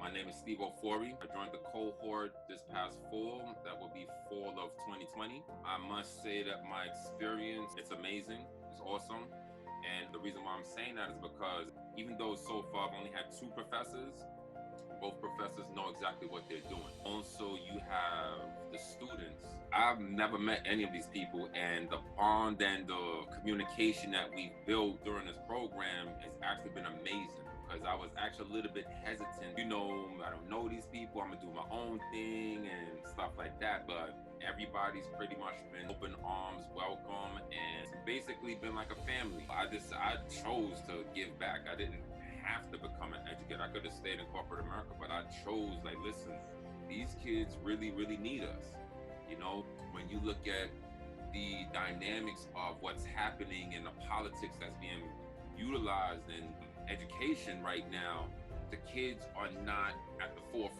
My name is Steve Ofori. I joined the cohort this past fall. That will be fall of 2020. I must say that my experience, it's amazing. It's awesome. And the reason why I'm saying that is because even though so far I've only had 2 professors, both professors know exactly what they're doing. Also, you have the students. I've never met any of these people, and the bond and the communication that we've built during this program has actually been amazing, because I was actually a little bit hesitant. I don't know these people. I'm gonna do my own thing and stuff like that, but everybody's pretty much been open arms, welcome, and it's basically been like a family. I chose to give back. I didn't have to become an educator. I could have stayed in corporate America, but I chose, like, listen, these kids really, really need us. When you look at the dynamics of what's happening in the politics that's being utilized in education right now, the kids are not at the forefront.